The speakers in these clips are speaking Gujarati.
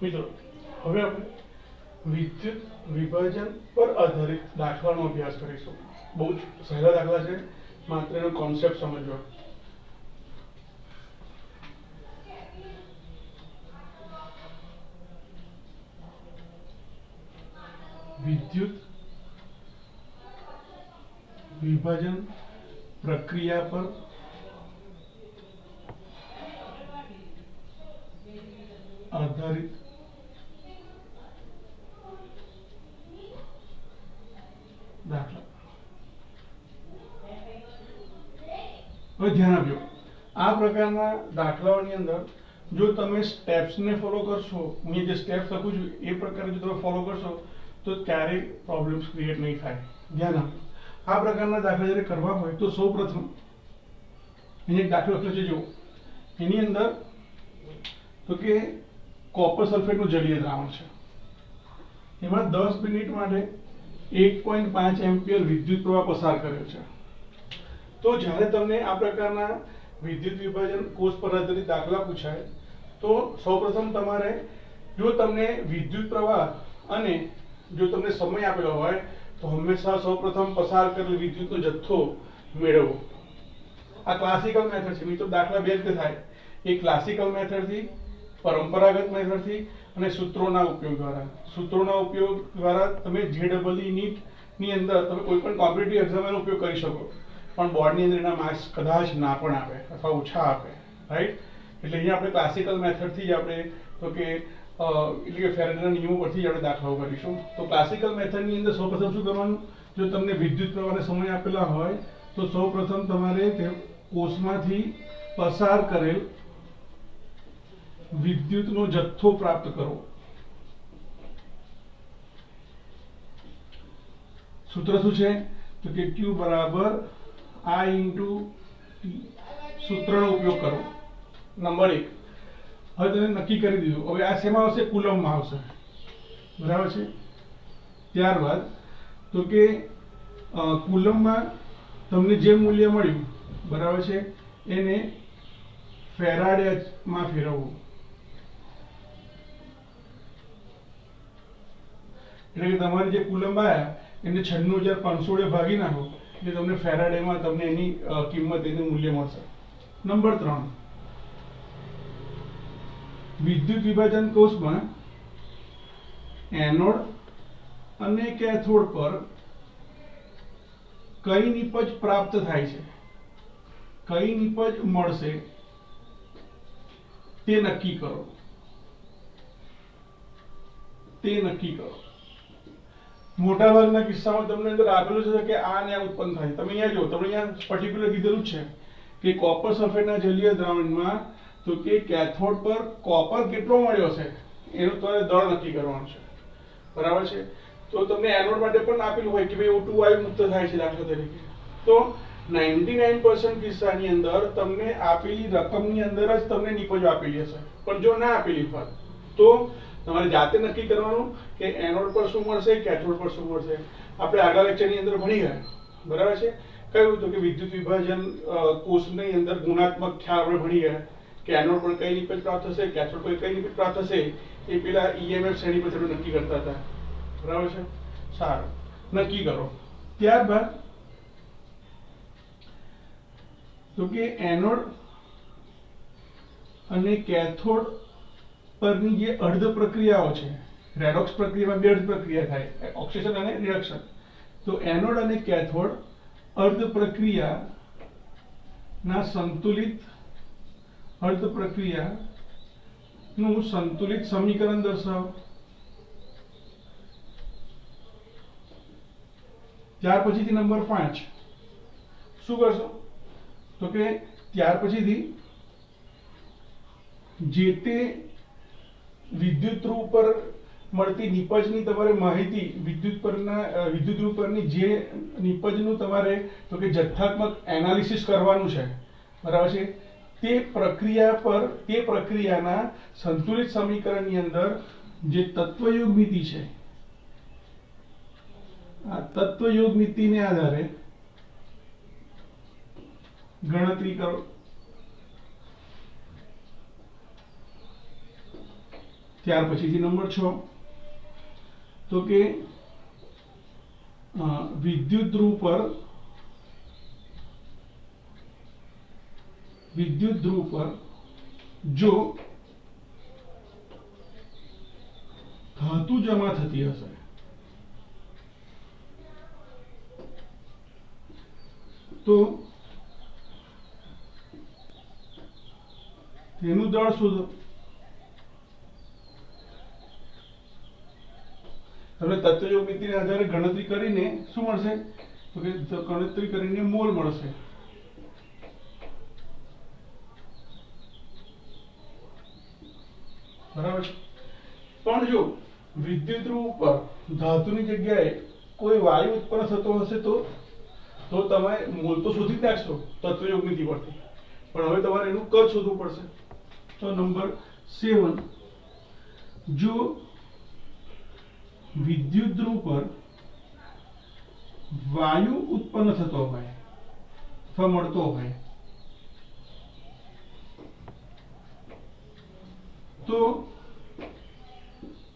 મિત્રો હવે આપણે વિદ્યુત વિભાજન પર આધારિત દાખલાનો અભ્યાસ કરીશું। બહુ જ સહેલા દાખલા છે, માત્ર એનો કોન્સેપ્ટ સમજવો। વિદ્યુત વિભાજન પ્રક્રિયા પર આધારિત દાખલા। હવે ધ્યાન આપજો, આ પ્રકારના દાખલાઓની અંદર જો તમે સ્ટેપ્સને ફોલો કરશો, હું જે સ્ટેપ્સ લખું છું એ પ્રકારે જો તમે ફોલો કરશો તો ક્યારેય પ્રોબ્લેમ્સ ક્રિએટ નહીં થાય। ધ્યાન આપજો, આ પ્રકારના દાખલા જ્યારે કરવા હોય તો સૌપ્રથમ અહીંયા એક દાખલો લખ્યો છે, જો એની અંદર તો કે કોપર સલ્ફેટનું જલીય દ્રાવણ છે, એમાં 10 મિનિટ માટે 1.5 એમ્પિયર વિદ્યુત પ્રવાહ પસાર કર્યો છે। તો જ્યારે તમને આ પ્રકારના વિદ્યુત વિભાજન કોષ પર આધારિત દાખલા પૂછાય તો સૌપ્રથમ તમારે જો તમને વિદ્યુત પ્રવાહ અને જો તમને સમય આપેલો હોય તો હંમેશા સૌપ્રથમ પસાર કરેલ વિદ્યુતનો જથ્થો મેળવવો। આ ક્લાસિકલ મેથડ છે મિત્રો। દાખલા બે રીતે થાય, એક ક્લાસિકલ મેથડથી, પરંપરાગત મેથડથી અને સૂત્રોના ઉપયોગ દ્વારા। સૂત્રોના ઉપયોગ દ્વારા તમે JEE નીટ ની અંદર તમે કોઈ પણ કોમ્પિટિટિવ એક્ઝામનો ઉપયોગ કરી શકો, પણ બોર્ડની અંદર એના માર્ક્સ કદાચ ના પણ આપે અથવા ઓછા આપે, રાઈટ। એટલે અહીંયા આપણે ક્લાસિકલ મેથડથી જ આપણે તો કે એટલે કે ફેરેડેના નિયમો પરથી જ આપણે દાખલાઓ કરીશું। તો ક્લાસિકલ મેથડની અંદર સૌપ્રથમ શું કરવાનું, જો તમને વિદ્યુત પ્રવાહને સમય આપેલા હોય તો સૌપ્રથમ તમારે તે કોષમાંથી પસાર કરેલ વિદ્યુતનો જથ્થો પ્રાપ્ત કરવો। સૂત્ર શું છે તો કે Q બરાબર I ઇન્ટુ T, સૂત્રનો ઉપયોગ કરો। નંબર 1 હવે તમે નક્કી કરી દીધું, હવે આ શેમાં આવશે, કુલમમાં આવશે, બરાબર છે। ત્યારબાદ તો કે કુલમમાં તમને જે મૂલ્ય મળ્યું, બરાબર છે, એને ફેરાડેમાં ફેરવવું, એટલે કે તમારે જે કુલમ આવ્યા એને 96,500 વડે ભાગી નાખો એટલે તમને ફેરાડેમાં તમને એની કિંમત, એનું મૂલ્ય મળશે। નંબર 3, વિદ્યુત વિભાજન કોષમાં એનોડ અને કેથોડ પર કઈ નિપજ પ્રાપ્ત થાય છે, કઈ નિપજ મળશે તે નક્કી કરો, તે નક્કી કરો। મોટાભાગના કિસ્સામાં તમને અંદર આપેલું છે કે આ ને આ ઉત્પન્ન થાય। તમે અહીંયા જો, તમને અહીંયા પર્ટિક્યુલર કીધેલું છે કે કોપર સલ્ફેટના જલીય દ્રાવણમાં તો કે કેથોડ પર કોપર કેટલો મળ્યો છે એનું તમારે દળ નક્કી કરવાનું છે, બરાબર છે। તો તમને એનોડ માટે પણ આપેલું હોય કે ભાઈ O2 વાયુ મુક્ત થાય છે દાખલા તરીકે, તો 99% કિસ્સાની અંદર તમને આપેલી રકમની અંદર જ તમને નિપજો આપેલી હશે, પણ જો ના આપેલી હોય તો તમારે જાતે નક્કી કરવાનું કે એનોડ પર શું મળશે, કેથોડ પર શું મળશે। આપણે આગળ લેક્ચરની અંદર ભણી ગયા, બરાબર છે। કહ્યું તો કે વિદ્યુત વિભાજન કોષની અંદર ગુણાત્મક ખ્યાલ આપણે ભણી ગયા કે એનોડ પર કઈ નિપજ પ્રાપ્ત થશે, કેથોડ પર કઈ નિપજ પ્રાપ્ત થશે, એ પેલા EMF શ્રેણી પર આપણે નક્કી કરતા હતા, બરાબર છે। સારું, નક્કી કરો। ત્યારબાદ તો કે એનોડ અને કેથોડ પરની જે અર્ધ પ્રક્રિયાઓ છે, રેડોક્સ પ્રક્રિયામાં બે અર્ધ પ્રક્રિયા થાય, ઓક્સિડેશન અને રિડક્શન। તો એનોડ અને કેથોડ અર્ધ પ્રક્રિયાના સંતુલિત અર્ધ પ્રક્રિયાનું સંતુલિત સમીકરણ દર્શાવો। ત્યાર પછીથી નંબર 5 શું કરશો તો કે ત્યાર પછીથી જે તે વિદ્યુત ધ્રુવ પર મળતી નિપજની તમારે માહિતી, વિદ્યુત ધ્રુવ પરની જે નિપજનું તમારે તો કે જથ્થાત્મક એનાલિસિસ કરવાનું છે, બરાબર છે। તે પ્રક્રિયા પર, તે પ્રક્રિયાના સંતુલિત સમીકરણની અંદર જે તત્વયોગ મિતિ છે, આ તત્વયોગ મિતિને આધારે ગણતરી કરો। ત્યાર પછીથી નંબર 6 તો કે વિદ્યુત ધ્રુવ પર જો ધાતુ જમા થતી હશે તો તેનું દળ શોધો। હવે તત્વયોગ નીતિના આધારે ગણતરી કરીને શું મળશે તો કે ગણતરી કરીને મોલ મળશે। બરાબર। પણ જો વિદ્યુત ધ્રુવ ઉપર ધાતુની જગ્યાએ કોઈ વાયુ ઉત્પન્ન થતો હશે તો તમે મોલ તો શોધી જ નાખશો તત્વયોગ નીતિ પરથી, પણ હવે તમારે એનું કદ શોધવું પડશે। તો નંબર 7, જો વિદ્યુત ધ્રુવ પર વાયુ ઉત્પન્ન થતો હોય અથવા મળતો હોય તો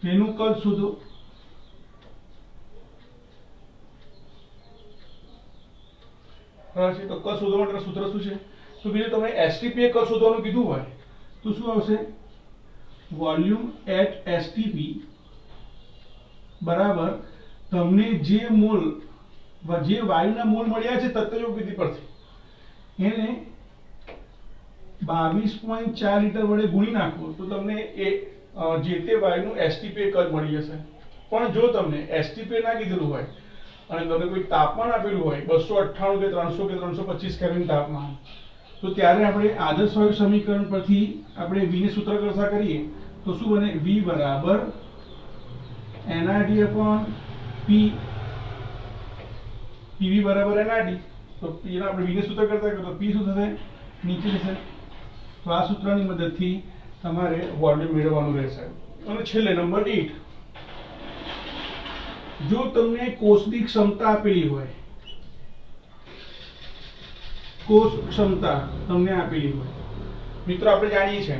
તેનું કદ શોધો। તો કદ શોધવા માટેનું સૂત્ર શું છે તો બીજું તમે એસટીપી કદ શોધવાનું કીધું હોય તો શું આવશે વોલ્યુમ એટ એસટીપી બરાબર તમને જે વાયુના મોલ મળ્યા છે તત્વયોગ વિધિ પરથી એને 22.4 લિટર વડે ગુણી નાખો તો તમને એ જે તે વાયુનું એસટીપી કદ મળી જશે। પણ જો તમને એસટીપી ના કીધેલું હોય અને તમને કોઈ તાપમાન આપેલું હોય 298 કે 300 કે 325 કેલ્વિન તાપમાન તો ત્યારે આપણે આદર્શ વાયુ સમીકરણ પરથી આપણે v ને સૂત્ર કરતા કરીએ તો શું બને v બરાબર NRT/P PV બરાબર NRT તો p ને આપણે v ને સૂત્ર કરતા કરીએ તો p શું થશે નીચે જશે। તો આ સૂત્રની મદદથી તમારે વોલ્યુમ મેળવવાનું રહેશે। અને છેલ્લે નંબર 8, જો તમને કોષની ક્ષમતા આપેલી હોય કોષ ક્ષમતા તમને આપેલી હોય મિત્રો આપણે જાણીએ છીએ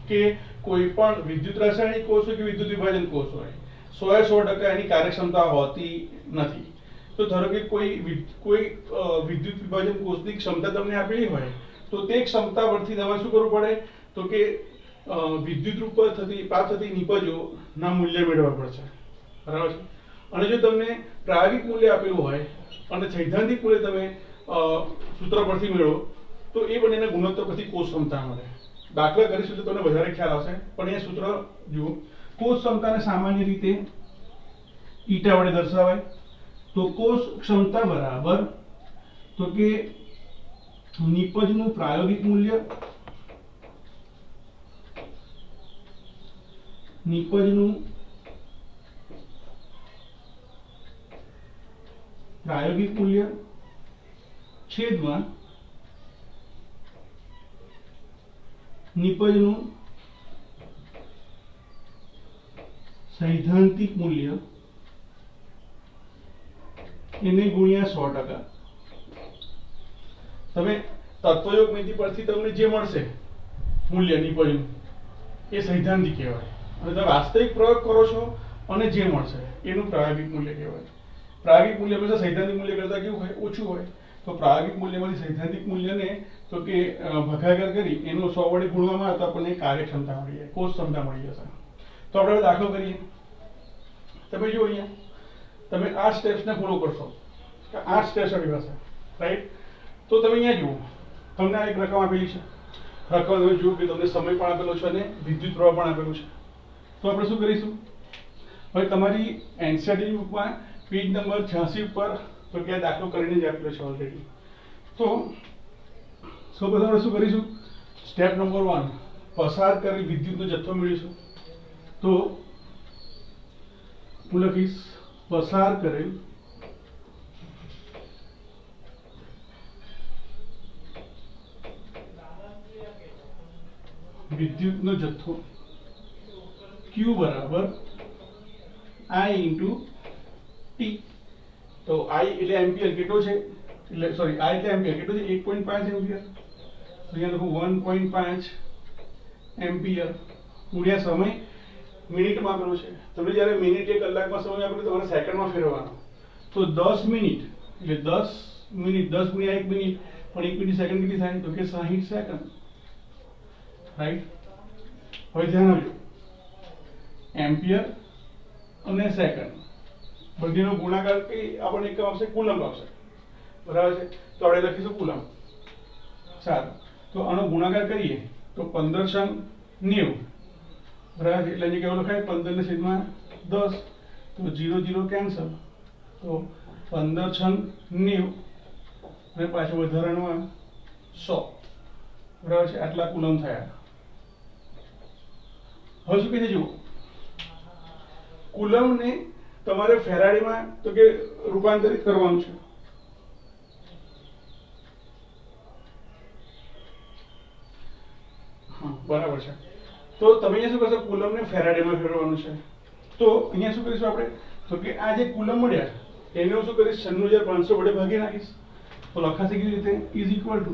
કે કોઈ પણ વિદ્યુત રાસાયણિક કોષ હોય કે વિદ્યુત વિભાજન કોષ હોય 100% એની કાર્યક્ષમતા હોતી નથી। તો ધારો કે કોઈ વિદ્યુત વિભાજન કોષની ક્ષમતા તમને આપેલી હોય તો તે ક્ષમતા પરથી તમારે શું કરવું પડે તો કે વિદ્યુત રૂપ પર પ્રાપ્ત થતી નિપજોના મૂલ્ય મેળવવા પડશે। બરાબર છે। અને જો તમને પ્રાયોગિક મૂલ્ય આપેલું હોય અને સૈદ્ધાંતિક મૂલ્ય તમે સૂત્ર પરથી મેળવો તો એ બંનેના ગુણોત્તર પરથી કોષ ક્ષમતા મળે। દાખલા કરીશું તો તમને વધારે ખ્યાલ આવશે, પણ એ સૂત્ર જુઓ। કોષ ક્ષમતાને સામાન્ય રીતે ઈટા વડે દર્શાવાય તો કોષ ક્ષમતા બરાબર તો કે નિપજનું પ્રાયોગિક મૂલ્ય છેદમાં નિપજનું સૈદ્ધાંતિક મૂલ્ય એને ગુણ્યા 100%। તમે તત્વયોગ નીતિ પરથી તમને જે મળશે મૂલ્ય નિપજનું એ સૈદ્ધાંતિક કહેવાય, અને તમે વાસ્તવિક પ્રયોગ કરો છો અને જે મળશે એનું પ્રાયોગિક મૂલ્ય કહેવાય। પ્રાયોગિક મૂલ્ય હંમેશા સૈદ્ધાંતિક મૂલ્ય કરતાં કેવું હોય ઓછું હોય, તો પ્રાયોગિક મૂલ્યમાંથી સૈદ્ધાંતિક મૂલ્યને તો કે ભાગાકાર કરી એનું 100 વડે ગુણવામાં આવે તો આપણને કાર્યક્ષમતા મળી જાય, કોષ ક્ષમતા મળી જશે। તો આપણે દાખલો કરીએ। તમે જો અહીંયા તમે આ સ્ટેપ્સને ફોલો કરશો, 8 સ્ટેપ્સ આપણી પાસે, રાઈટ? તો તમે અહીંયા જુઓ, તમને આ એક રકમ આપેલી છે, રકમ તમે જુઓ કે તમને સમય પણ આપેલો છે અને વિદ્યુત પ્રવાહ પણ આપેલું છે। તો આપણે શું કરીશું, હવે તમારી એનસીઈઆરટી બુકમાં પેજ નંબર 86 ઉપર તો કે દાખલો કરીને જ આપેલો છે ઓલરેડી। તો સૌપ્રથમ આપણે શું કરીશું, સ્ટેપ નંબર 1 પસાર કરેલ વિદ્યુતનો જથ્થો મેળવીશું। તો હું લખીશ પસાર કરેલ વિદ્યુતનો જથ્થો Q બરાબર I × T। તો I એટલે એમ્પિયર કેટલો છે, એટલે સોરી I એટલે એમ્પિયર કેટલો છે 1.5 એમ્પિયર, તો અહીંયા લખું 1.5 એમ્પિયર ગુણ્યા સમય મિનિટમાં આપેલું છે. તમે જ્યારે મિનિટ એ કલાકમાં સમય આપેલું તમારે સેકન્ડમાં ફેરવવાનો. તો 10 મિનિટ એટલે 10 મિનિટ 10 ગુણ્યા 1 મિનિટ, પણ 1 મિનિટ સેકન્ડ કેટલી થાય? તો કે 60 સેકન્ડ. રાઈટ. હવે ધ્યાન આપજો, એમ્પિયર અને સેકન્ડ બંનેનો ગુણાકાર આપણને એકમ આવશે, કુલમ્બ આવશે. બરાબર છે. તો આપણે લખીશું કુલમ્બ. સારું, તો આનો ગુણાકાર કરીએ તો 1590. બરાબર છે. એટલે જે કેવું લખાય 15/10. તો 0 0 કેન્સલ. તો 15×90 અને પાછું વધારાનું 100. બરાબર છે. આટલા કુલમ્બ થયા. હવે શું કહે છે જુઓ, કુલમ્બને તમારે ફેરાડેમાં તો કે રૂપાંતરિત કરવાનું છે. હા, બરાબર છે. તો તમે અહીંયા શું કરશો? કુલમ્બને ફેરાડેમાં ફેરવવાનું છે. તો અહીંયા શું કરીશું આપણે? તો કે આ જે કુલમ્બ મળ્યા એને હું શું કરીશ? 96500 વડે ભાગી નાખીશ. તો લખાશે કેવી રીતે? ઇઝ ઇક્વલ ટુ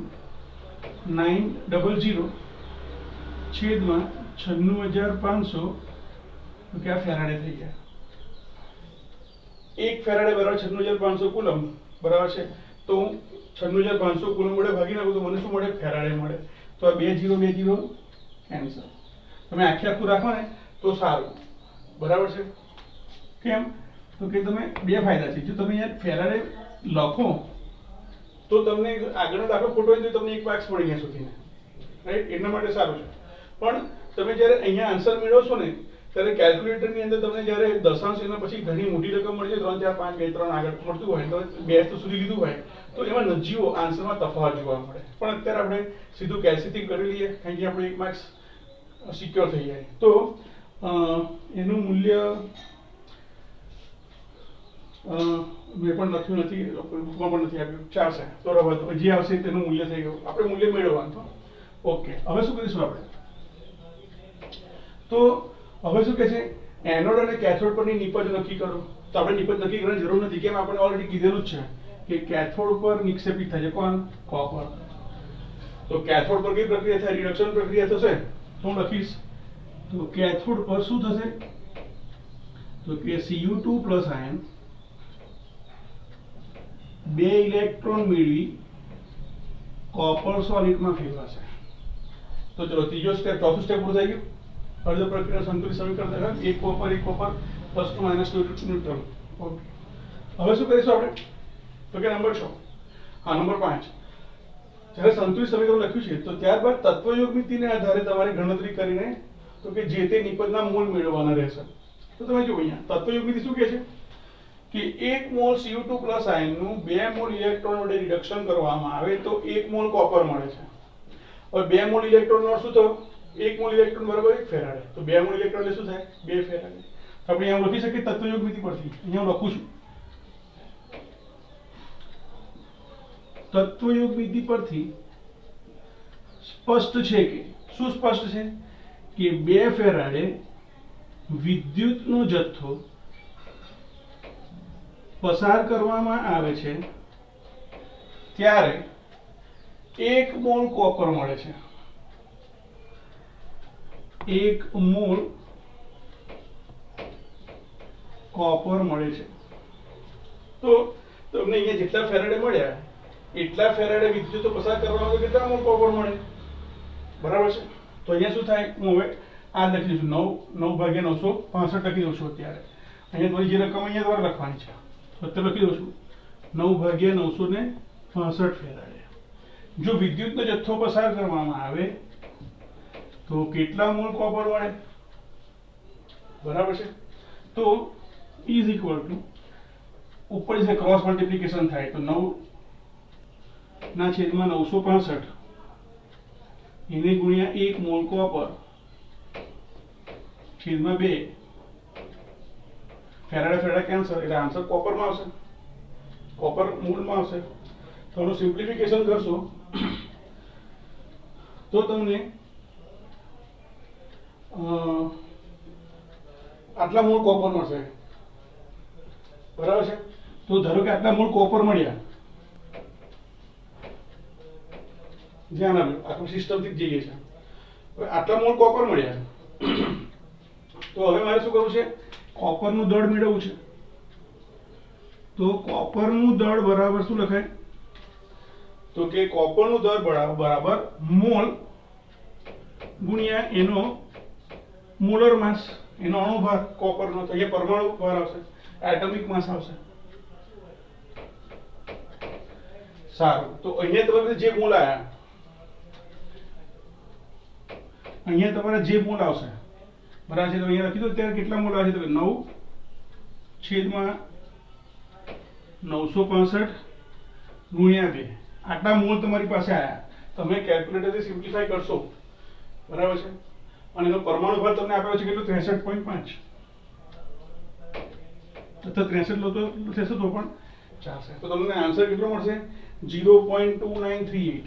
900 છેદમાં 96500. તો કે આ ફેરાડે થઈ ગયા. 1 ફેરાડે બરાબર 96500 કુલમ્બ. બરાબર છે. તો 96500 કુલમ્બ વડે ભાગી નાખું તો મને શું મળે? ફેરાડે મળે. તો આ 2 0 2 0 કેન્સલ. તમે આખું રાખો ને તો સારું. બરાબર છે. કેમ? તો કે તમે બે ફાયદા છે. જો તમે અહીંયા ફેરાડે લખો તો તમને આગળનો દાખલો ખોટો હોય તો તમને 1 માર્ક્સ મળી ગયા સુધીને. રાઈટ. એટલા માટે સારું છે. પણ તમે જ્યારે અહીંયા આન્સર મેળવશો ને ત્યારે કેલ્ક્યુલેટરની અંદર તમને જ્યારે દશાંશ એના પછી ઘણી મોટી રકમ મળી જાય, 3 4 5 2 3 આગળ મળતું હોય તો 2 સુધી લીધું હોય તો એમાં નજીવો આન્સરમાં તફાવત જોવા મળે. પણ અત્યારે આપણે સીધું કેલ્સીથી કરી લઈએ કારણ કે આપણે 1 માર્ક્સ સિક્યોર થઈ જાય. તો એનું મૂલ્ય મેં પણ લખ્યું નથી, બુકમાં પણ નથી આપ્યું. ચાલશે, તો રવા દો. જે આવશે તેનું મૂલ્ય થઈ ગયું. આપણે મૂલ્ય મેળવવાનું. ઓકે. હવે શું કરીશું આપણે? તો હવે શું કહે છે? એનોડ અને કેથોડ પરની નિપજ નક્કી કરો. તો આપણે નિપજ નક્કી કરવાની જરૂર નથી. કેમ? આપણે ઓલરેડી કીધેલું જ છે કે કેથોડ પર નિક્ષેપિત થાય છે કોણ? કોપર. તો કેથોડ પર કઈ પ્રક્રિયા થાય? રિડક્શન પ્રક્રિયા થશે. તો હું લખીશ તો કેથોડ પર શું થશે? તો કે Cu2 પ્લસ આયન 2 ઇલેક્ટ્રોન મેળવી કોપર સોલિડમાં ફેરવાશે. તો ચલો ત્રીજો સ્ટેપ, ચોથું સ્ટેપ પૂરું થઈ ગયું. અર્ધ પ્રક્રિયા સંતુલિત સમીકરણ થાય. 1 copper 1 copper plus two minus neutral. Okay. હવે શું કરીશું આપણે? તો કે નંબર 6. હા, નંબર 5. જ્યારે સંતુલિત સમીકરણ લખ્યું છે તો ત્યારબાદ તત્વયોગમિતિને આધારે તમારે ગણતરી કરીને તો કે જે તે નિપજના મોલ મેળવવાના રહેશે. તો તમે જુઓ અહીંયા તત્વયોગમિતિ શું કહે છે કે 1 મોલ Cu2 પ્લસ આયનનું 2 મોલ ઇલેક્ટ્રોન વડે રિડક્શન કરવામાં આવે તો 1 મોલ કોપર મળે છે. હવે 2 મોલ ઇલેક્ટ્રોનનો શું થયો? 1 મોલ ઇલેક્ટ્રોન બરાબર 1 ફેરાડે. તો 2 મોલ ઇલેક્ટ્રોન એટલે શું થાય? 2 ફેરાડે. તો આપણે અહીંયા લખી શકીએ તત્વયોગમિતિ પરથી. અહીંયા હું લખું છું તત્વયોગમિતિ પરથી સ્પષ્ટ છે કે શું સ્પષ્ટ છે? કે 2 ફેરાડે વિદ્યુતનો જથ્થો પસાર કરવામાં આવે છે ત્યારે 1 મોલ કોપર મળે છે. 1 મોલ કોપર મળે છે. તો તમને અહીંયા જેટલા ફેરાડે મળ્યા એટલા ફેરાડે વિદ્યુત પસાર કરવામાં આવે કેટલા મોલ કોપર મળે? બરાબર છે. તો અહીંયા શું થાય? હું હવે આ લખી દઉં છું 9/965 લખી દઉં છું. અત્યારે અહીંયા તમારી જે રકમ અહીંયા તમારે લખવાની છે અત્યારે લખી દઉં છું 9/965 ફેરાડે. જો વિદ્યુતનો જથ્થો પસાર કરવામાં આવે તો કેટલા મોલ કોપર મળે? બરાબર છે. તો ઇઝ ઇક્વલ ટુ ઉપર જે ક્રોસ મલ્ટીપ્લિકેશન થાય તો 9/965 એને ગુણ્યા 1 મોલ કોપર છેદમાં 2 ફેરાડે ફેરાડે કેન્સલ એટલે આન્સર કોપરમાં આવશે. કોપર મૂળમાં આવશે. તો આનું સિમ્પ્લિફિકેશન કરશો તો તમને આટલા મૂળ કોપર મળશે. બરાબર છે. તો ધારો કે આટલા મૂળ કોપર મળ્યા. ધ્યાન આપજો, આખું સિસ્ટમથી જ જઈએ છે. હવે આટલા મૂળ કોપર મળ્યા તો તો હવે મારે શું કરવું છે, કોપરનું દળ મેળવવું છે. તો કોપરનું દળ બરાબર શું લખાય, તો કે કોપરનું દળ બરાબર મોલ ગુણ્યા એનો મોલર માસ, એનો અણુભાર કોપરનો. તો અહીંયા પરમાણુ ભાર આવશે, એટમિક માસ આવશે. સારું, તો અહીંયા તમારે જે મોલ આવ્યા, અહીંયા તમારે જે મોલ આવશે બરાબર છે. તો અહીંયા લખી દો ત્યારે કેટલા મોલ આવે છે, તો 9/965 ગુણ્યા 2. આટલા મોલ તમારી પાસે આવ્યા. તમે કેલ્ક્યુલેટરથી સિમ્પ્લિફાઈ કરશો બરાબર છે. અને એનો પરમાણુ ભાર તમને આપ્યો છે કેટલો, 63.5. અથવા 63 લો તો થશે તો પણ ચાલશે. તો તમને આન્સર કેટલો મળશે, 0.2938.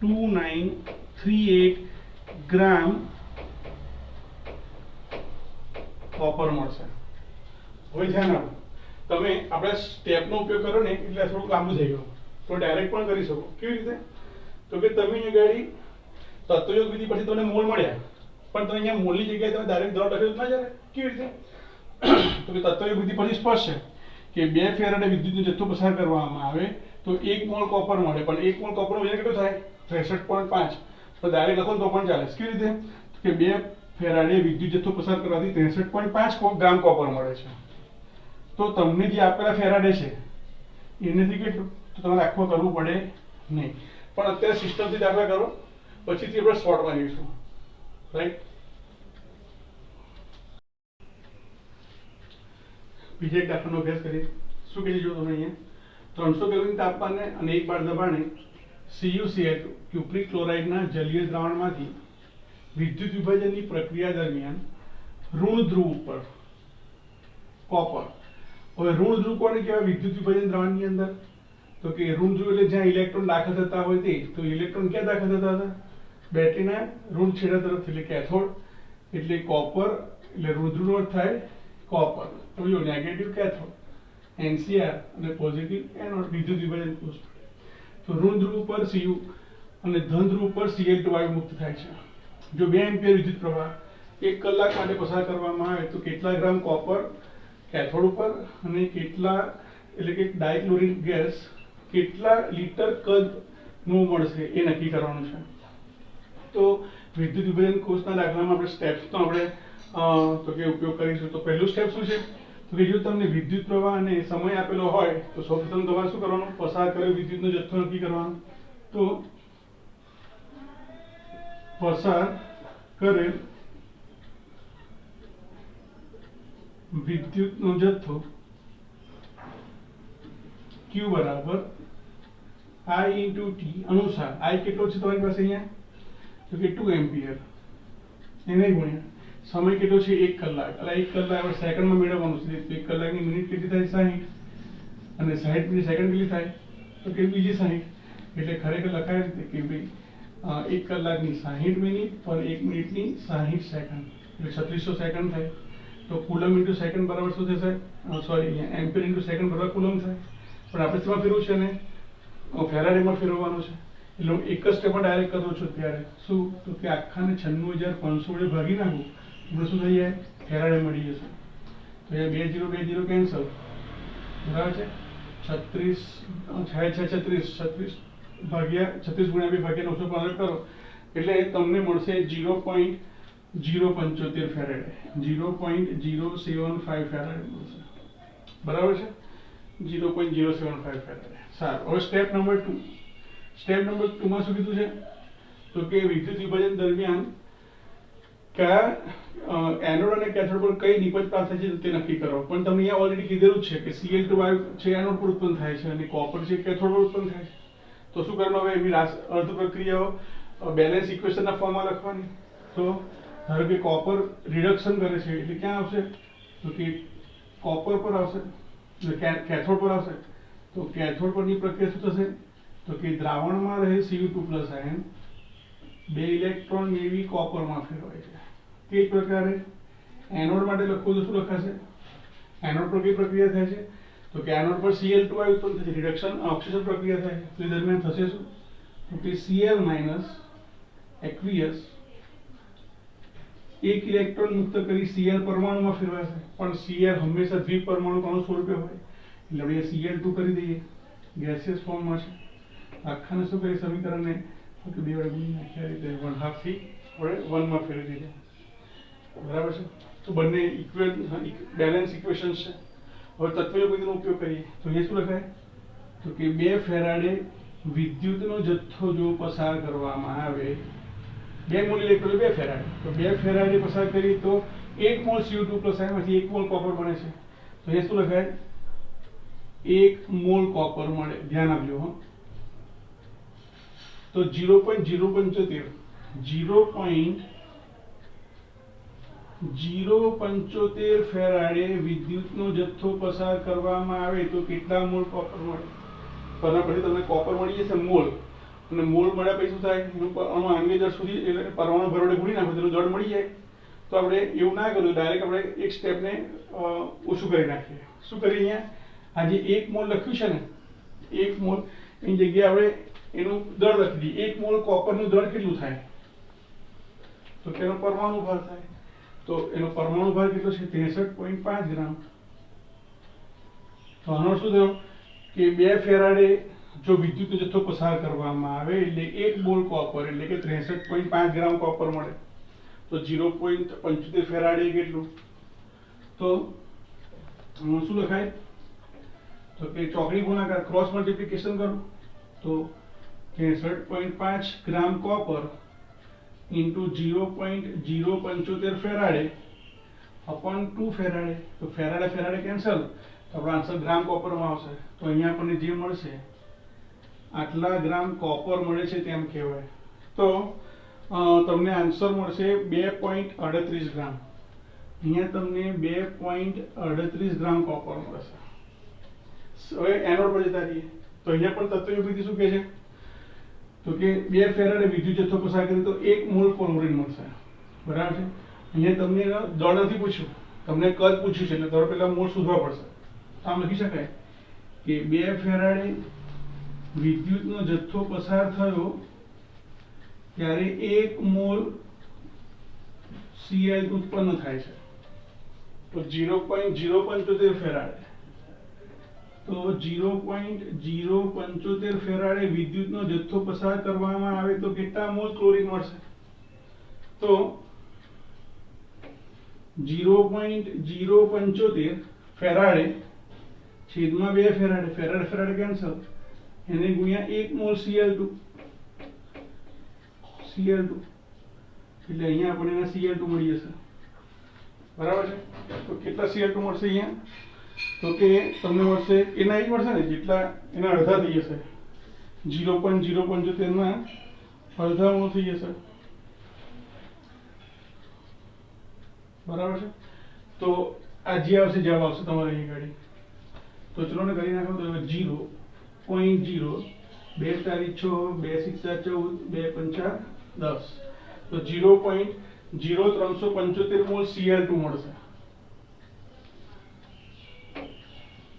0.2938 ગ્રામ કોપર મળશે. હવે ધ્યાન આપો, તમે આપણે સ્ટેપનો ઉપયોગ કરો ને એટલે થોડુંક લાંબુ થઈ ગયું. તો ડાયરેક્ટ પણ કરી શકો. કેવી રીતે, તો કે તમે અહીંયા ગાડી તત્વયોગ વિધિ પછી તમને મોલ મળ્યા, પણ તમે અહીંયા મોલની જગ્યાએ તમે ડાયરેક્ટ દળ લખ્યું ના ચાલે. કેવી રીતે, તો કે તત્વયોગ વિધિ પછી સ્પષ્ટ છે કે 2 ફેરાડે વિદ્યુતનો જથ્થો પસાર કરવામાં આવે તો 1 મોલ કોપર મળે. પણ 1 મોલ કોપરનું વજન કેટલું થાય, 63.5. તો ડાયરેક્ટ લખો તો પણ ચાલે. કેવી રીતે, કે 2 ફેરાડે વિદ્યુત જથ્થો પસાર કરવાથી 63.5 ગ્રામ કોપર મળે છે. તો તમને જે આપેલા ફેરાડે છે એનાથી કેટલું, તો તમારે આખો કરવું પડે નહીં. પણ અત્યારે સિસ્ટમથી દાખલા કરો, પછીથી આપણે શોર્ટમાં જઈશું. રાઈટ. બીજા એક દાખલાનો અભ્યાસ કરીએ. શું કહે છે જો તમે અહીંયા 300 કેલ્વિન તાપમાને અને 1 બાર દબાણે CuCl2 ક્યુપ્રિક ક્લોરાઇડના જલીય દ્રાવણમાંથી વિદ્યુત વિભાજનની પ્રક્રિયા દરમિયાન ઋણ ધ્રુવ ઉપર કોપર. હવે ઋણ ધ્રુવ કોને કહેવાય વિદ્યુત વિભાજન દ્રાવણની અંદર, તો કે ઋણ ધ્રુવ એટલે જ્યાં ઇલેક્ટ્રોન દાખલ થતા હોય તે. તો ઇલેક્ટ્રોન ક્યાં દાખલ થતા હતા, બેટરીના ઋણ છેડા તરફ, એટલે કેથોડ. એટલે કોપર એટલે ઋણ ધ્રુવનો અર્થ થાય કોપર. તો જો નેગેટિવ કેથોડ NCr અને પોઝિટિવ એનોડ વિદ્યુત વિભાજન કોષ. તો ઋણ ધ્રુવ ઉપર Cu અને ધન ધ્રુવ ઉપર Cl2 વાયુ મુક્ત થાય છે. જો 2 એમ્પિયર વિદ્યુત પ્રવાહ 1 કલાક માટે પસાર કરવામાં આવે તો કેટલા ગ્રામ કોપર કેથોડ ઉપર અને કેટલા, એટલે કે ડાયક્લોરિક ગેસ કેટલા લીટર કદનું મળશે એ નક્કી કરવાનું છે. તો વિદ્યુત વિભાજન કોષના દાખલામાં આપણે સ્ટેપ્સનો આપણે તો કે ઉપયોગ કરીશું. તો પહેલું સ્ટેપ શું છે, તો કે જો તમને વિદ્યુત પ્રવાહ અને સમય આપેલો હોય તો સૌપ્રથમ તમારે શું કરવાનું, પસાર કરેલ વિદ્યુતનો જથ્થો નક્કી કરવાનો. તો પસાર કરેલ વિદ્યુતનો જથ્થો Q બરાબર I × T અનુસાર. I કેટલો છે તમારી પાસે અહીંયા, તો કે 2 એમ્પિયર. એને ગુણ્યા સમય કેટલો છે 1 કલાક. એટલે 1 કલાક આપણે સેકન્ડમાં મેળવવાનું છે. તો 1 કલાકની મિનિટ કેટલી થાય 60, અને 60 મિનિટ સેકન્ડ કેટલી થાય, તો કે બીજી 60. એટલે ખરેખર લખાય છે કે ભાઈ 1 કલાકની 60 મિનિટ પર 1 મિનિટની 60 સેકન્ડ, એટલે 3600 સેકન્ડ થાય. તો કુલમ ઇન્ટુ સેકન્ડ બરાબર શું થશે, સોરી એમ્પિયર ઇન્ટુ સેકન્ડ બરાબર કુલમ થાય. પણ આપણે શેમાં ફેરવું છે ને, ફેરાડેમાં ફેરવવાનું છે. એટલે હું એક જ સ્ટેપમાં ડાયરેક્ટ કરું છું. ત્યારે શું, તો કે આખાને 96500 વડે ભાગી નાખું એટલે શું થઈ જાય, ફેરાડે મળી જશે. તો એ 2 0 2 0 કેન્સલ, બરાબર છે. 36 ભાગ્યા 36 ગુણ્યા 2 ભાગ્યા 965 કરો એટલે તમને મળશે 0.075 ફેરાડે, 0.075 ફેરાડે મળશે. બરાબર છે, 0.075 ફેરાડે. સારું, હવે સ્ટેપ નંબર 2. સ્ટેપ નંબર 2 માં શું કીધું છે, તો કે વિદ્યુત વિભાજન દરમિયાન કયા એનોડ અને કેથોડ પર કઈ નિપજ પ્રાપ્ત થાય છે તે નક્કી કરો. પણ તમને અહીંયા ઓલરેડી કીધેલું છે કે Cl2 વાયુ છે એનોડ પર ઉત્પન્ન થાય છે અને કોપર છે કેથોડ પર ઉત્પન્ન થાય છે. તો શું કરવાનું, હવે એવી અર્ધ પ્રક્રિયાઓ બેલેન્સ ઇક્વેશનના ફોર્મમાં લખવાની. તો ધારો કે કોપર રિડક્શન કરે છે એટલે ક્યાં આવશે, તો કે કોપર પર આવશે, કેથોડ પર આવશે. તો કેથોડ પરની પ્રક્રિયા શું થશે, તો કે દ્રાવણમાં રહે Cu2 + આયન 2 ઇલેક્ટ્રોન મેળવી કોપરમાં ફેરવાય છે. તે જ પ્રકારે એનોડ માટે લખવું તો શું લખાશે, એનોડ પર કઈ પ્રક્રિયા થાય છે, તો કે એનોડ પર Cl2 વાયુ ઉત્પન્ન થશે, રિડક્શન ઓક્સિજન પ્રક્રિયા થાય છે. તો એ દરમિયાન થશે શું, તો કે Cl - aqueous એક ઇલેક્ટ્રોન મુક્ત કરી Cl પરમાણુમાં ફેરવાશે, પણ Cl હંમેશા દ્વિપરમાણુ કણો સ્વરૂપે હોય, એટલે આપણે Cl2 કરી દઈએ, ગેસિયસ ફોર્મમાં છે. આખાને શું કરીએ, સમીકરણને ફક્ત 2 વડે ગુણી નાખીએ, આ રીતે 1/2 થી વડે 1 માં ફેરવી દઈએ. બરાબર છે. તો બંને બેલેન્સ ઇક્વેશન્સ છે. હવે તત્વયોગિતાનો ઉપયોગ કરીએ તો એ શું લખાય, તો કે 2 ફેરાડે વિદ્યુતનો જથ્થો જો પસાર કરવામાં આવે, 2 મોલ ઇલેક્ટ્રોન 2 ફેરાડે, તો 2 ફેરાડે પસાર કરી તો 1 મોલ CO2 + માંથી 1 મોલ કોપર બને છે. તો એ શું લખાય, 1 મોલ કોપર મળે. ધ્યાન આપજો હો. તો 0.075 ફેરાડે વિદ્યુતનો જથ્થો પસાર કરવામાં આવે તો કેટલા મોલ કોપર મળે. તો પછી તમને કોપર મળી જશે મોલ, અને મોલ મળ્યા પછી શું થાય, એનું અણુ આંગળી દર સુધી એટલે પરમાણુ ભર વડે ગુણી નાખો, તેનું દળ મળી જાય. તો આપણે એવું ના કર્યું, ડાયરેક્ટ આપણે એક સ્ટેપને ઓછું કરી નાખીએ. શું કરીએ, અહીંયા આ જે 1 મોલ લખ્યું છે ને, 1 મોલ એની જગ્યાએ આપણે એનું દળ લખી દઈએ. 1 મોલ કોપરનું દળ કેટલું થાય, તો તેનો પરમાણુ ભાર થાય. તો એનો પરમાણુ ભાર કેટલો છે, 63.5 ગ્રામ. તો આનો શું થયો કે 2 ફેરાડે જો વિદ્યુતનો જથ્થો પસાર કરવામાં આવે એટલે 1 મોલ કોપર એટલે કે 63.5 ગ્રામ કોપર મળે. તો 0.75 ફેરાડે કેટલું, તો શું લખાય, તો કે ચોકડી ગુણાકાર ક્રોસ મલ્ટીપ્લિકેશન કરો તો 63.5 gram copper into 0.075 faraday upon 2 faraday. તો ફેરાડે ફેરાડે કેન્સલ, તો આપણો આન્સર ગ્રામ કોપરમાં આવશે. તો અહીંયા આપણને જે મળશે આટલા ગ્રામ કોપર મળે છે તેમ કહેવાય. તો તમને આન્સર મળશે 2.38 ગ્રામ. અહીંયા તમને 2.38 ગ્રામ કોપર મળશે. હવે એનોડ પર જતા રહીએ તો અહીંયા પણ તત્વયોગિતા શું કહે છે, તો કે 2 ફેરાડે વિદ્યુત જથ્થો પસાર કરી તો 1 મોલ ક્લોરીન મળશે. બરાબર છે. અહીંયા તમને દળ નથી પૂછ્યું, તમને કદ પૂછ્યું છે, એટલે તમારે પહેલા મોલ શોધવા પડશે. તો આમ લખી શકાય કે 2 ફેરાડે વિદ્યુતનો જથ્થો પસાર થયો ત્યારે 1 મોલ Cl ઉત્પન્ન થાય છે. તો 0.075 ફેરાડે, તો 0.075 ફેરાડે વિદ્યુતનો જથ્થો પસાર કરવામાં આવે તો કેટલા મોલ ક્લોરીન મળશે, તો 0.075 ફેરાડે છેદમાં 2 ફેરાડે, ફેરાડે ફેરાડે કેન્સલ, એને ગુણ્યા 1 મોલ Cl2 એટલે અહીંયા આપણને એના Cl2 મળી જશે. બરાબર છે. તો કેટલા Cl2 મળશે અહીંયા, તો કે તમને મળશે એના જ મળશે ને, જેટલા એના અડધા થઈ જશે, 0.075 ના અડધા મોલ થઈ જશે. બરાબર છે. તો આ જે આવશે જવાબ આવશે તમારે અહીં ગાડી. તો ચલો ને કરી નાખો. તો 0.0 2 તારી 6 2 સિક્કા 14 2 પંચા 10, તો 0.0375 મોલ Cl2 મળશે.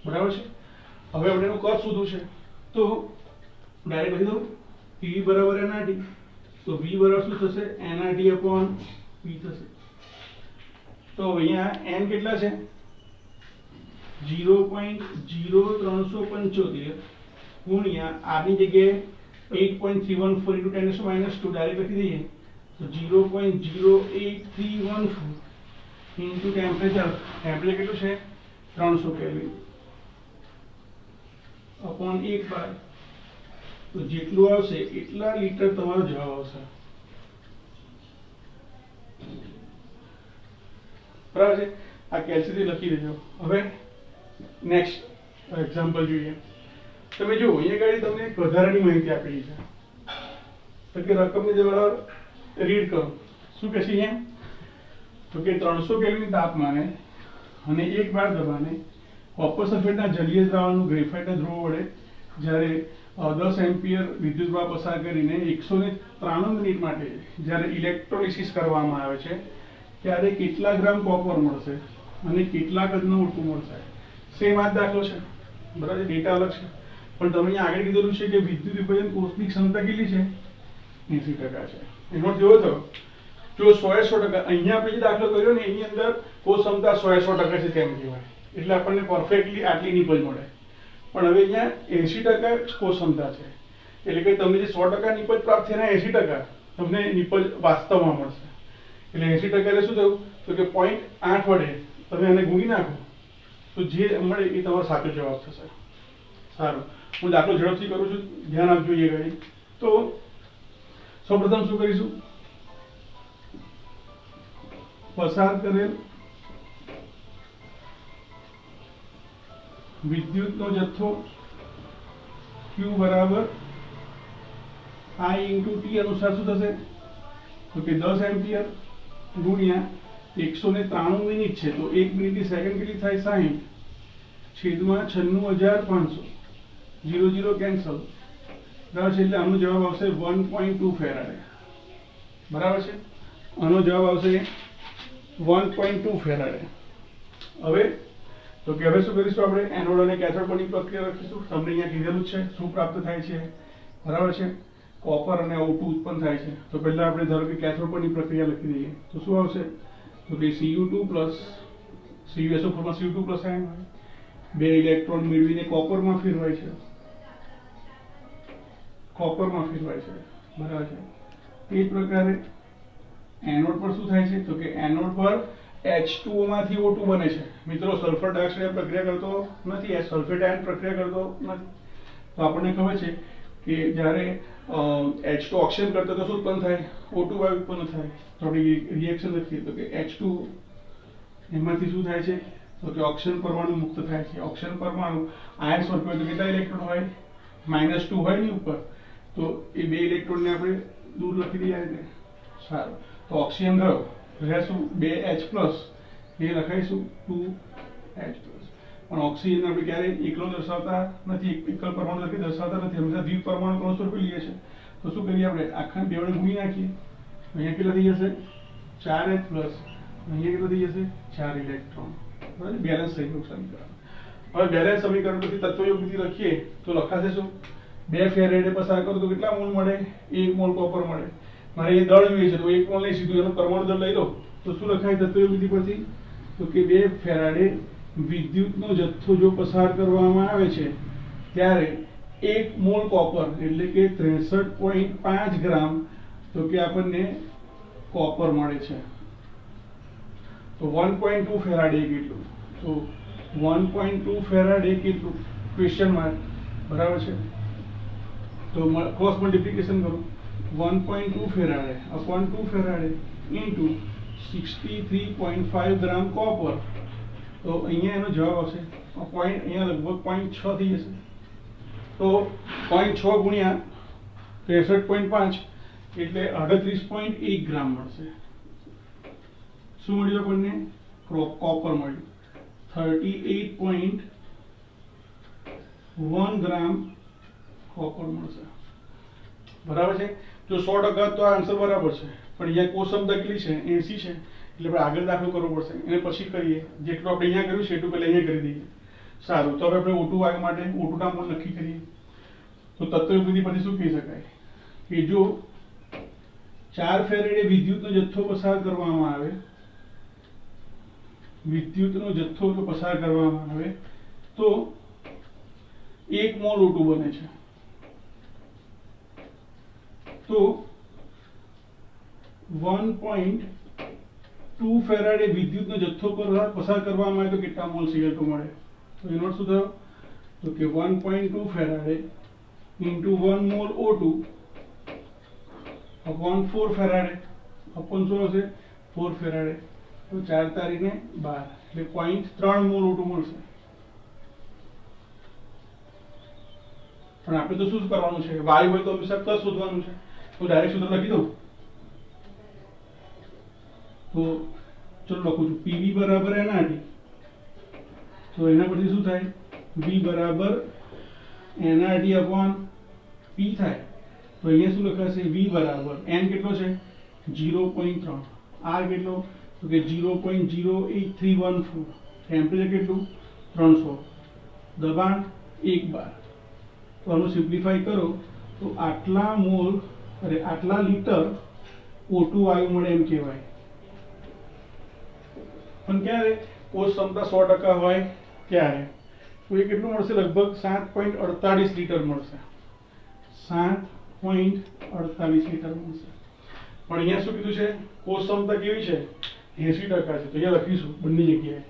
બરાબર છે. હવે આપણે એનું કદ શોધવું છે, તો ડાયરેક્ટ લખી દઉં P બરાબર nRT. તો V બરાબર શું થશે, nRT upon P થશે. તો અહીંયા n કેટલા છે, 0.0375 ગુણ્યા r ની જગ્યાએ 8.314 into 10 - 2 ડાયરેક્ટ લખી દઈએ. તો 0.08314 into ટેમ્પરેચર કેટલું છે 300 કેલ્વિન અપોન 1 બાર. તો જેટલું આવશે એટલા લીટર તમારો જવાબ આવશે. બરાબર છે. આ કેલ્સીથી લખી દેજો. હવે નેક્સ્ટ એક્ઝામ્પલ જોઈએ. તમે જુઓ અહીંયા ગાડી તમને એક વધારાની માહિતી આપેલી છે, તો કે રકમની જવાબ રીડ કરો. શું કહે છે અહીંયા, તો કે 300 કેલ્વિન તાપમાને અને 1 બાર દબાણે કોપર સલ્ફેટના જલીય દ્રાવણનું ગ્રેફાઇટના ધ્રુવો વડે જ્યારે 10 એમ્પિયર વિદ્યુત પ્રવાહ પસાર કરીને 193 મિનિટ માટે જ્યારે ઇલેક્ટ્રોલિસિસ કરવામાં આવે છે ત્યારે કેટલા ગ્રામ કોપર મળશે અને કેટલા કદનું ઉલટું મળશે. સેમ આ દાખલો છે, બરાબર. ડેટા અલગ છે, પણ તમે અહીંયા આગળ કીધેલું છે કે વિદ્યુત વિભાજન કોષની ક્ષમતા કેટલી છે, 80% છે. એનો અર્થ એવો થયો જો 100% અહીંયા આપણે જે દાખલો કર્યો ને એની અંદર કોષ ક્ષમતા 100% છે તેમ કહેવાય, એટલે આપણને પરફેક્ટલી આટલી નિપજ મળે. પણ હવે અહીંયા 80% કોષ ક્ષમતા છે, એટલે કે તમને જે 100% નિપજ પ્રાપ્ત થયા 80% તમને નિપજ વાસ્તવમાં મળશે. એટલે 80% એટલે શું થયું તો કે 0.8 વડે તમે એને ગુણી નાખો તો જે મળે એ તમારો સાચો જવાબ થશે. સારું, હું દાખલો ઝડપથી કરું છું, ધ્યાન આપજો એ ઘડી. તો સૌપ્રથમ શું કરીશું, પસાર કરેલ વિદ્યુતનો જથ્થો Q બરાબર I × T અનુસાર શું થશે તો કે 10 એમ્પિયર ગુણ્યા 193 મિનિટ છે, તો 1 મિનિટની સેકન્ડ કેટલી થાય 60 છેદમાં 96500 0 0 કેન્સલ બરાબર છે, એટલે આનો જવાબ આવશે 1.2 ફેરાડે. બરાબર છે, આનો જવાબ આવશે 1.2 ફેરાડે. હવે તો કે હવે શું કરીશું આપણે, એનોડ અને કેથોડ પરની પ્રક્રિયા લખીશું. તમને અહીંયા કીધેલું છે શું પ્રાપ્ત થાય છે. બરાબર છે, કોપર અને O2 ઉત્પન્ન થાય છે. તો પહેલા આપણે ધારો કે કેથોડ પરની પ્રક્રિયા લખી દઈએ તો શું આવશે તો કે Cu2 પ્લસ CuSO4 માં Cu2 પ્લસ આયન હોય, 2 ઇલેક્ટ્રોન મેળવીને કોપરમાં ફેરવાય છે, કોપરમાં ફેરવાય છે. બરાબર છે, એ જ પ્રકારે એનોડ પર શું થાય છે તો કે એનોડ પર H2O માંથી O2 બને છે. મિત્રો સલ્ફર ડાયોક્સાઇડ પ્રક્રિયા કરતો નથી, આ સલ્ફેટ આયન પ્રક્રિયા કરતો નથી. તો આપણને ખબર છે કે જ્યારે H2 ઓક્સિજન કરતા તો શું ઉત્પન્ન થાય O2 વાયુ ઉત્પન્ન થાય. તો આપણે રિએક્શન લખીએ તો કે H2 એમાંથી શું થાય છે તો કે ઓક્સિજન પરમાણુ મુક્ત થાય છે. ઓક્સિજન પરમાણુ આયન સ્વરૂપે હોય તો કેટલા ઇલેક્ટ્રોન હોય -2 હોય ને ઉપર, તો એ 2 ઇલેક્ટ્રોનને આપણે દૂર લખી દઈએ એટલે. સારું, તો ઓક્સિજન ગયો રહેશું 2H+, એ લખાઈશું 2H+. પણ ઓક્સિજન આપણે ક્યારેય એકલો દર્શાવતા નથી, એકલ પરમાણુ તરીકે દર્શાવતા નથી, હંમેશા દ્વિ પરમાણુ કણો સ્વરૂપે લઈએ છીએ. તો શું કરીએ આપણે આખા બે વડે ગુણી નાખીએ, અહીંયા કેટલા થઈ જશે 4H+, અહીંયા કેટલા થઈ જશે 4 ઇલેક્ટ્રોન. બરાબર, બેલેન્સ થઈ ગયું સમીકરણ. હવે બેલેન્સ સમીકરણ પછી તત્વયોગથી લખીએ તો લખાશે શું 2 ફેરેડે પસાર કરો તો કેટલા મોલ મળે 1 મોલ કોપર મળે. મારે એ દળ જોઈએ છે તો 1 મોલ નહીં, સીધું એનો પરમાણુ દળ લઈ લો તો શું લખાય તત્વયોગથી પરથી તો કે 2 ફેરાડે વિદ્યુતનો જથ્થો જો પસાર કરવામાં આવે છે ત્યારે 1 મોલ કોપર એટલે કે 63.5 ગ્રામ તો કે આપણને કોપર મળે છે. તો 1.2 ફેરાડે કેટલું, તો 1.2 ફેરાડે કેટલું ક્વેશ્ચન માર્ક. બરાબર છે, તો ક્રોસ મલ્ટીપ્લિકેશન કરો 1.2 Faraday upon 2 Faraday into 63.5 gram copper. તો અહીંયા એનો જવાબ આવશે પોઈન્ટ, અહીંયા લગભગ 0.6 થઈ જશે. તો 0.6 ગુણ્યા 63.5 એટલે 38.1 ગ્રામ મળશે. શું મળ્યું આપણને કોપર મળ્યું 38.1 ગ્રામ કોપર મળશે. બરાબર છે, જો 100% તો આ આન્સર બરાબર છે, પણ અહીંયા કોષ ક્ષમતા કેટલી છે 80 છે, એટલે આપણે આગળ દાખલો કરવો પડશે, એને પછી કરીએ. જેટલું આપણે અહીંયા કર્યું છે એટલું પહેલા અહીંયા કરી દઈએ. સારું, તો હવે આપણે O2 વાયુ માટે O2 ના મોલ નક્કી કરીએ. તો તત્વયોગથી પછી શું કહી શકાય કે જો 4 ફેરેડે વિદ્યુતનો જથ્થો પસાર કરવામાં આવે, વિદ્યુતનો જથ્થો જો પસાર કરવામાં આવે તો 1 મોલ O2 બને છે. તો 1.2 ફેરાડે વિદ્યુતનો જથ્થો પસાર કરવામાં આવે તો કેટલા મોલ CO2 મળે. તો એનો શું થયો તો કે 1.2 faraday into 1 mole O2 upon 4 faraday upon શું હશે 4 ફેરાડે. તો 4 તારીને 12 એટલે 0.3 મોલ O2 મળશે. પણ આપણે તો શું કરવાનું છે, વાયુ હોય તો હંમેશા પ્લસ શોધવાનું છે. તો ડાયરેક્ટ સૂત્ર લખી દઉં તો ચલો લખું છું PV બરાબર NRT. તો એના પરથી શું થાય V બરાબર NRT upon P થાય. તો અહીંયા શું લખાશે V બરાબર N કેટલો છે 0.3, R કેટલો તો કે 0.08314, ટેમ્પરેચર કેટલું 300, દબાણ 1 બાર. તો આનું સિમ્પ્લિફાઈ કરો તો આટલા મોલ અરે આટલા લીટર O2 વાયુ મળે એમ કહેવાય. પણ ક્યારે કોષ ક્ષમતા 100% હોય ત્યારે તો એ કેટલું મળશે? લગભગ 7.48 લીટર મળશે. 7.48 લીટર મળશે. પણ અહીંયા શું કીધું છે? કોષ ક્ષમતા કેવી છે? 80% છે. તો અહીંયા લખીશું બંને જગ્યાએ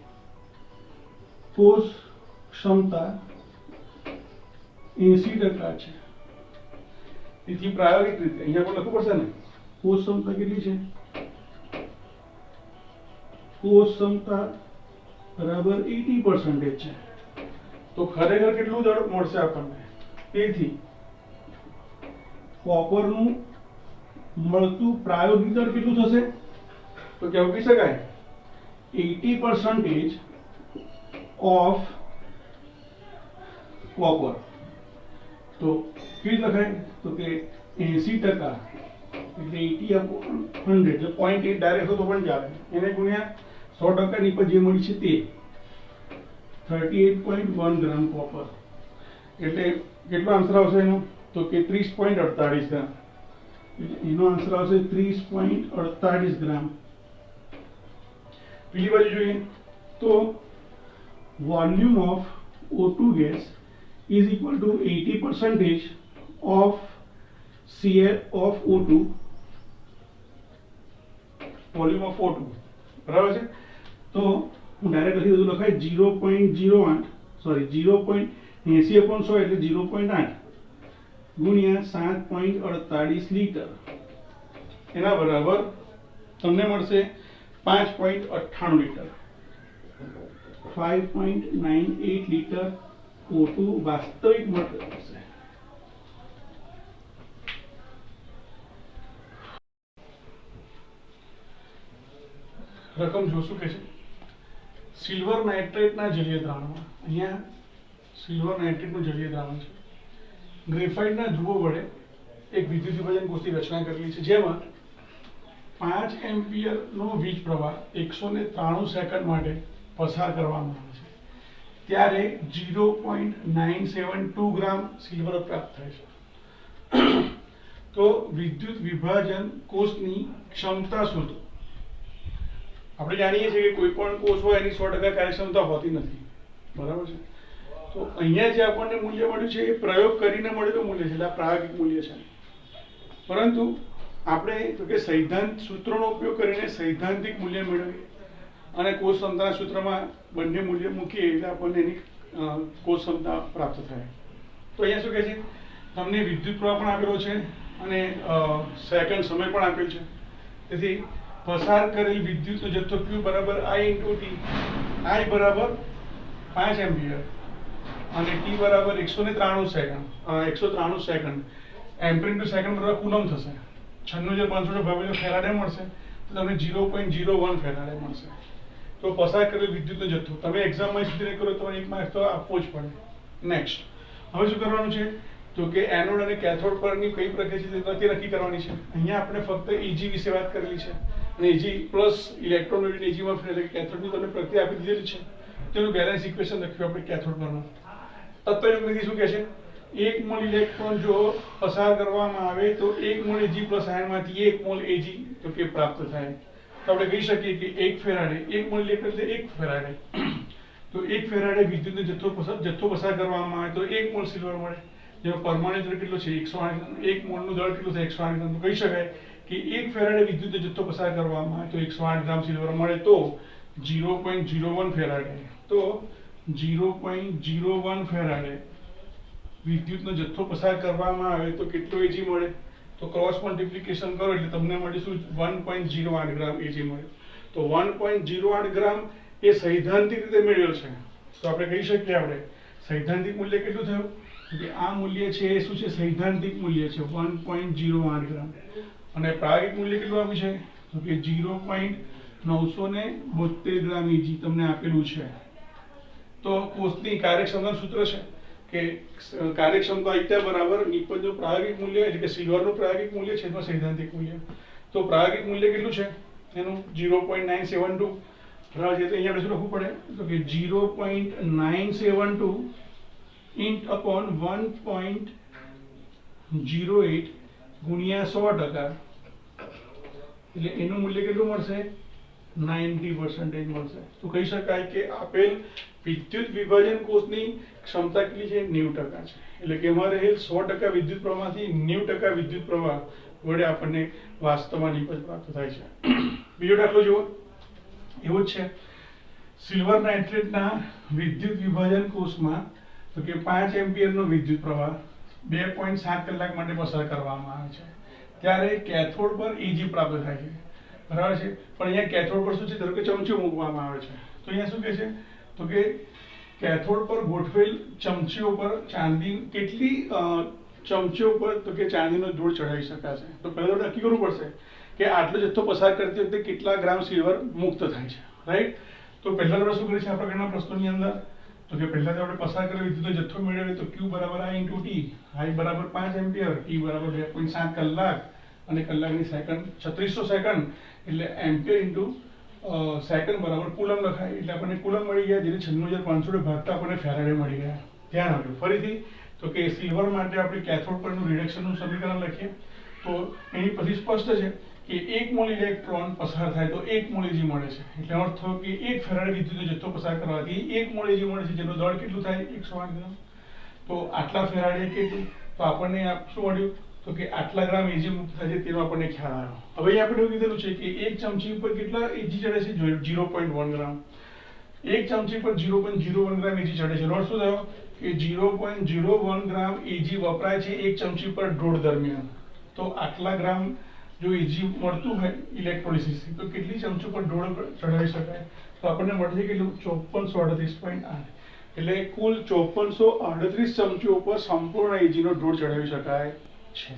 કોષ ક્ષમતા 80% છે. તેથી પ્રાયોગિક રીતે અહીંયા પણ લખવું પડશે ને, કોષ ક્ષમતા કેટલી છે? કોષ ક્ષમતા બરાબર 80% છે. તો ખરેખર કેટલું દળ મળશે આપણને? તેથી કોપરનું મળતું પ્રાયોગિક દળ કેટલું થશે? તો કેવું કહી શકાય 80% ઓફ કોપર. તો કેવી લખાય? તો કે 80% એટલે 80/100 એટલે 0.8 ડાયરેક્ટ હતો પણ ચાલે. એને ગુણ્યા 100% ની પર જે મળી છે તે 38.1 ગ્રામ કોપર. એટલે કેટલો આન્સર આવશે એનો? તો કે 30.48 ગ્રામ. એનો આન્સર આવશે 30.48 ગ્રામ. બીજી બાજુ જોઈએ તો volume of O2 gas is equal to 80% of CL of O2, volume of O2 બરાબર છે. તો હું ડાયરેક્ટ લખી દઉં, લખાય 0.08 સોરી 0.80/100 એટલે 0.8 ગુણ્યા 7.48 લીટર એના બરાબર તમને મળશે 5.98 લીટર. 5.98 લીટર O2 વાસ્તવિક મળશે. રકમ જોશું કે છે સિલ્વર નાઇટ્રેટના જલીય દ્રાવણમાં. અહીંયા સિલ્વર નાઇટ્રેટનું જલીય દ્રાવણ છે. ગ્રેફાઇટના ધ્રુવો વડે એક વિદ્યુત વિભાજન કોષની રચના કરેલી છે, જેમાં 5 એમ્પિયરનો વીજ પ્રવાહ 193 સેકન્ડ માટે પસાર કરવામાં આવે છે. ત્યારે 0.972 ગ્રામ સિલ્વર પ્રાપ્ત થાય છે. તો વિદ્યુત વિભાજન કોષની ક્ષમતા શોધો. આપણે જાણીએ છીએ કે કોઈ પણ કોષ હોય એની 100% કાર્યક્ષમતા હોતી નથી, બરાબર છે. તો અહીંયા જે આપણને મૂલ્ય મળ્યું છે એ પ્રયોગ કરીને મળેલું મૂલ્ય છે, એટલે આ પ્રાયોગિક મૂલ્ય છે. પરંતુ આપણે તો કે સૈદ્ધાંતિક સૂત્રોનો ઉપયોગ કરીને સૈદ્ધાંતિક મૂલ્ય મેળવીએ અને કોષ ક્ષમતાના સૂત્રમાં બંને મૂલ્ય મૂકીએ એટલે આપણને એની કોષ ક્ષમતા પ્રાપ્ત થાય. તો અહીંયા શું કહે છે? તમને વિદ્યુત પ્રવાહ પણ આપેલો છે અને સેકન્ડ સમય પણ આપેલ છે. તેથી પસાર કરેલ વિદ્યુતનો જથ્થો Q બરાબર I × T. I બરાબર 5 એમ્પિયર અને T બરાબર 193 સેકન્ડ. 193 સેકન્ડ એમ્પિયર × સેકન્ડ બરાબર કુલમ થશે. 96,500 ભાગ્યા ફેરાડે મળશે તો તમને 0.01 ફેરાડે મળશે. તો પસાર કરેલ વિદ્યુતનો જથ્થો તમે એક્ઝામમાં સુધી કરો તો 1 માર્ક તો આપવો જ પડે. નેક્સ્ટ હવે શું કરવાનું છે? તો કે એનોડ અને કેથોડ પરની કઈ પ્રક્રિયા છે તે નક્કી કરવાની છે. અહીંયા આપણે ફક્ત EG વિશે વાત કરેલી છે અને EG પ્લસ ઇલેક્ટ્રોન એટલે EG1 એટલે કેથોડની તમને પ્રક્રિયા આપી દીધેલી છે. તેનું બેલેન્સ ઇક્વેશન લખ્યું આપણે કેથોડ પરનું. તત્વજ્ઞાનવિધિ શું કહે છે? 1 મોલ ઇલેક્ટ્રોન જો પસાર કરવામાં આવે તો 1 મોલ Ag પ્લસ આયનમાંથી 1 મોલ Ag તો કે પ્રાપ્ત થાય. તો આપણે કહી શકીએ કે 1 ફેરાડે 1 મોલ ઇલેક્ટ્રોન એટલે 1 ફેરાડે. તો 1 ફેરાડે વિદ્યુતનો જથ્થો પસાર કરવામાં આવે તો 1 મોલ સિલ્વર મળે. જેનો પરમાણુ દળ કેટલો છે? 108. 1 મોલનું દળ કેટલું થાય? 108 ગ્રામ. તો કહી શકાય કે 1 ફેરાડે વિદ્યુતનો જથ્થો પસાર કરવામાં આવે તો 108 ગ્રામ સિલ્વર મળે. તો 0.01 ફેરાડે. તો 0.01 ફેરાડે વિદ્યુતનો જથ્થો પસાર કરવામાં આવે તો કેટલો Ag મળે? તો ક્રોસ મલ્ટિપ્લિકેશન કરો એટલે તમને મળે શું? 1.08 ગ્રામ Ag મળે. તો 1.08 ગ્રામ એ સૈદ્ધાંતિક રીતે મેળવેલ છે. તો આપણે કહી શકીએ આપણે સૈદ્ધાંતિક મૂલ્ય કેટલું થયું? કે આ મૂલ્ય છે એ શું છે? સૈદ્ધાંતિક મૂલ્ય છે 1.08 ગ્રામ. અને પ્રાયોગિક મૂલ્ય કેટલું આપ્યું છે? તો કે 0.972 ગ્રામ Ag તમને આપેલું છે. તો કોષની કાર્યક્ષમતાનું સૂત્ર છે કે કાર્યક્ષમતા I બરાબર નિપજનું પ્રાયોગિક મૂલ્ય એટલે કે સિલ્વરનું પ્રાયોગિક મૂલ્ય છે અથવા સૈદ્ધાંતિક મૂલ્ય. તો પ્રાયોગિક મૂલ્ય કેટલું છે એનું? 0.972 બરાબર છે. તો અહીંયા આપણે શું લખવું પડે? તો કે 0.972 int upon 1.08 ગુણ્યા 100% એટલે એનું મૂલ્ય કેટલું મળશે? 90% મળશે. તો કહી શકાય કે આપેલ વિદ્યુત વિભાજન કોષની ક્ષમતા કેટલી છે? 90% છે. એટલે કે એમાં રહેલ 100% વિદ્યુત પ્રવાહથી 90% વિદ્યુત પ્રવાહ વડે આપણને વાસ્તવમાં નિપજ પ્રાપ્ત થાય છે. બીજો દાખલો જુઓ, એવો જ છે. સિલ્વર નાઇટ્રેટના વિદ્યુત વિભાજન કોષમાં તો કે 5 એમ્પિયરનો વિદ્યુત પ્રવાહ 2.7 કલાક માટે પસાર કરવામાં આવે છે. ત્યારે કેથોડ પર Eg પ્રાપ્ત થાય છે, બરાબર છે. પણ અહીંયા કેથોડ પર શું છે? ધારો કે ચમચીઓ મૂકવામાં આવે છે. તો અહીંયા શું કહે છે? તો કે કેથોડ પર ગોઠવેલ ચમચીઓ પર ચાંદી કેટલી ચમચીઓ પર તો કે ચાંદીનો ધૂળ ચડાવી શકાશે. તો પહેલા તો નક્કી કરવું પડશે કે આટલો જથ્થો પસાર કરતી વખતે કેટલા ગ્રામ સિલ્વર મુક્ત થાય છે, રાઈટ. તો પહેલા આપણે શું કરીએ છીએ આ પ્રકારના પ્રશ્નોની અંદર? તો કે પહેલા તો આપણે પસાર કરેલ વિદ્યુતનો જથ્થો મેળવીએ તો Q બરાબર I × T, I બરાબર 5 એમ્પિયર, T બરાબર 2.7 કલાક અને કલાકની સેકન્ડ 3600 સેકન્ડ, એટલે એમ્પિયર × સેકન્ડ બરાબર કુલમ લખાય. એટલે આપણને કુલમ મળી ગયા, જેને 96500 ભાગતા આપણને ફેરાડે મળી ગયા. ધ્યાન આપજો ફરીથી. તો કે સિલ્વર માટે આપણે કેથોડ પરનું રિડક્શનનું સમીકરણ લખીએ તો એની પછી સ્પષ્ટ છે કે 1 મોલ ઇલેક્ટ્રોન પસાર થાય તો 1 મોલ Eg મળે છે. એટલે અર્થ થયો કે 1 ફેરાડે વિદ્યુતનો જથ્થો પસાર કરવાથી 1 મોલ Eg મળે છે, જેનું દળ કેટલું થાય? 108 ગ્રામ. તો આટલા ફેરાડે કેટલું? તો આપણને શું મળ્યું? તો કે આટલા ગ્રામ Eg મુક્ત થાય છે, તેનો આપણને ખ્યાલ આવ્યો. હવે અહીંયા આપણે એવું કીધેલું છે કે એક ચમચી ઉપર કેટલા Eg ચડે છે? 0.1 ગ્રામ. એક ચમચી પર 0.01 ગ્રામ Eg ચડે છે. નોટ શું થયો? કે 0.01 ગ્રામ Eg વપરાય છે એક ચમચી પર દોડ દરમિયાન. તો આટલા ગ્રામ જો Eg મળતું હોય ઇલેક્ટ્રોલિસિસ તો કેટલી ચમચી પર દોડ ચડાવી શકાય? તો આપણને મળશે કેટલું? 5438.8. એટલે કુલ 5438 ચમચીઓ પર સંપૂર્ણ Eg નો દોડ ચડાવી શકાય છે.